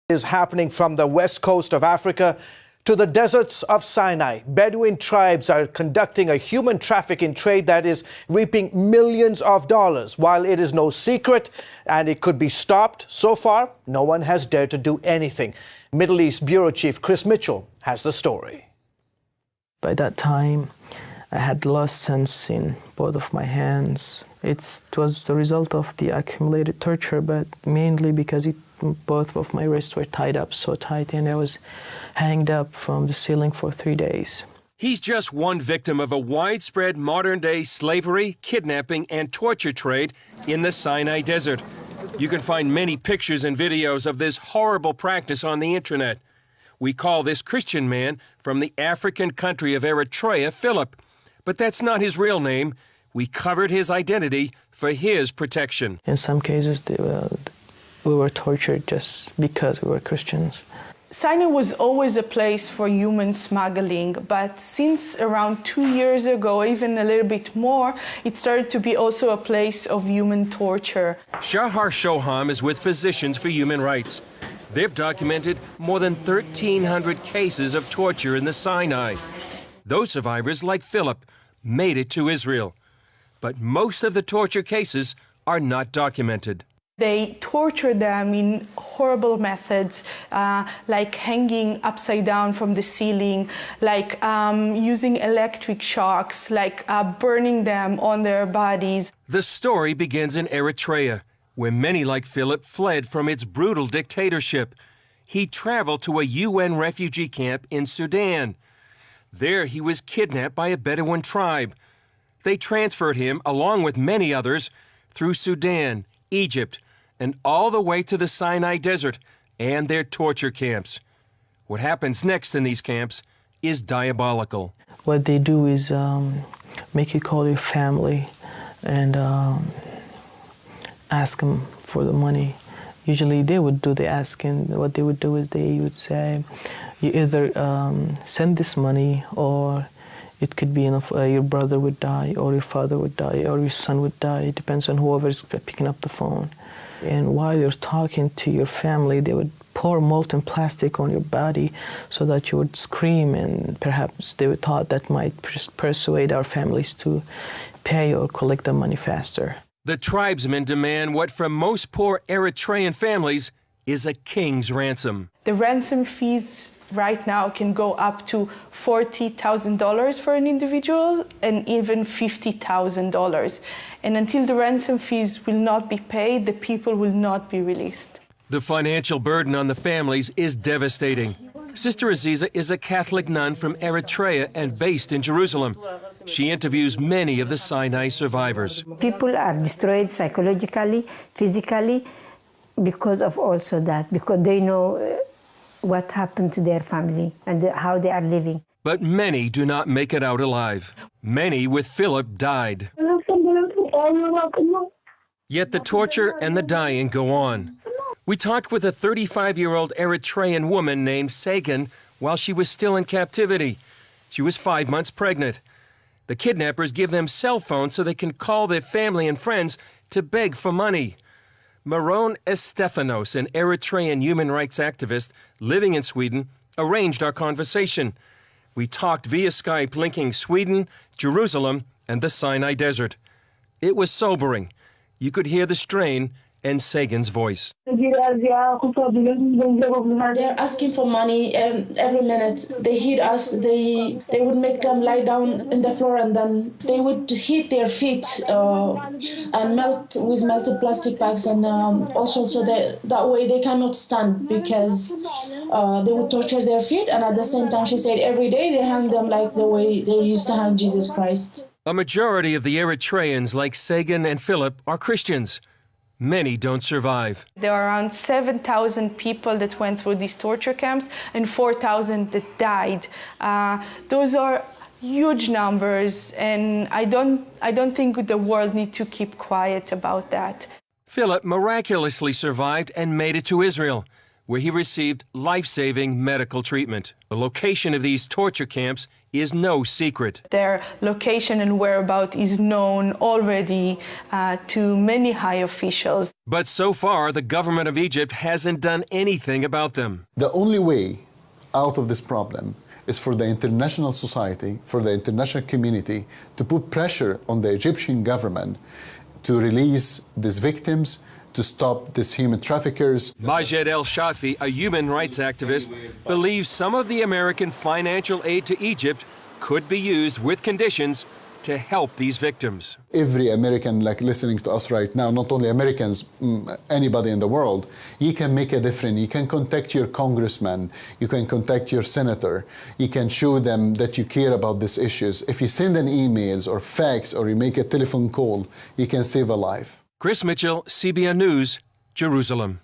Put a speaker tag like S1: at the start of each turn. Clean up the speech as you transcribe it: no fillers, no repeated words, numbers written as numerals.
S1: Is happening from the west coast of Africa to the deserts of Sinai. Bedouin tribes are conducting a human trafficking trade that is reaping millions of dollars. While it is no secret and it could be stopped, so far, no one has dared to do anything. Middle East Bureau Chief Chris Mitchell has the story.
S2: By that time, I had lost sense in both of my hands. It was the result of the accumulated torture, but mainly because both of my wrists were tied up so tight and I was hanged up from the ceiling for 3 days.
S3: He's just one victim of a widespread modern-day slavery, kidnapping, and torture trade in the Sinai Desert. You can find many pictures and videos of this horrible practice on the internet. We call this Christian man from the African country of Eritrea Philip, but that's not his real name. We covered his identity for his protection.
S2: In some cases, we were tortured just because we were Christians.
S4: Sinai was always a place for human smuggling, but since around 2 years ago, even a little bit more, it started to be also a place of human torture.
S3: Shahar Shoham is with Physicians for Human Rights. They've documented more than 1,300 cases of torture in the Sinai. Those survivors, like Philip, made it to Israel. But most of the torture cases are not documented.
S4: They torture them in horrible methods, like hanging upside down from the ceiling, like using electric shocks, like burning them on their bodies.
S3: The story begins in Eritrea, where many like Philip fled from its brutal dictatorship. He traveled to a UN refugee camp in Sudan. There he was kidnapped by a Bedouin tribe. They transferred him, along with many others, through Sudan, Egypt, and all the way to the Sinai Desert and their torture camps. What happens next in these camps is diabolical.
S2: What they do is make you call your family and ask them for the money. Usually they would do the asking. What they would do is they would say, you either send this money, or it could be your brother would die, or your father would die, or your son would die. It depends on whoever's picking up the phone. And while you're talking to your family, they would pour molten plastic on your body so that you would scream, and perhaps they would thought that might persuade our families to pay or collect the money faster.
S3: The tribesmen demand what for most poor Eritrean families is a king's ransom.
S4: The ransom fees right now can go up to $40,000 for an individual and even $50,000. And until the ransom fees will not be paid, the people will not be released.
S3: The financial burden on the families is devastating. Sister Aziza is a Catholic nun from Eritrea and based in Jerusalem. She interviews many of the Sinai survivors.
S5: People are destroyed psychologically, physically, because of also that, because they know what happened to their family and how they are living.
S3: But many do not make it out alive. Many with Philip died. Yet the torture and the dying go on. We talked with a 35-year-old Eritrean woman named Sagan while she was still in captivity. She was 5 months pregnant. The kidnappers give them cell phones so they can call their family and friends to beg for money. Maron Estefanos, an Eritrean human rights activist living in Sweden, arranged our conversation. We talked via Skype, linking Sweden, Jerusalem, and the Sinai Desert. It was sobering. You could hear the strain in Sagan's voice.
S6: They're asking for money every minute. They hit us. They would make them lie down in the floor, and then they would hit their feet and melt with melted plastic bags, and also so that way they cannot stand, because they would torture their feet, and at the same time, she said every day they hang them like the way they used to hang Jesus Christ.
S3: A majority of the Eritreans, like Sagan and Philip, are Christians. Many don't survive.
S4: There are around 7,000 people that went through these torture camps and 4,000 that died. Those are huge numbers, and I don't think the world needs to keep quiet about that.
S3: Philip miraculously survived and made it to Israel, where he received life-saving medical treatment. The location of these torture camps is no secret.
S4: Their location and whereabouts is known already to many high officials.
S3: But so far, the government of Egypt hasn't done anything about them.
S7: The only way out of this problem is for the international society, for the international community to put pressure on the Egyptian government to release these victims, to stop these human traffickers.
S3: Majed El-Shafi, a human rights activist, believes some of the American financial aid to Egypt could be used with conditions to help these victims.
S7: Every American listening to us right now, not only Americans, anybody in the world, you can make a difference. You can contact your congressman, you can contact your senator, you can show them that you care about these issues. If you send an emails or fax or you make a telephone call, you can save a life.
S3: Chris Mitchell, CBN News, Jerusalem.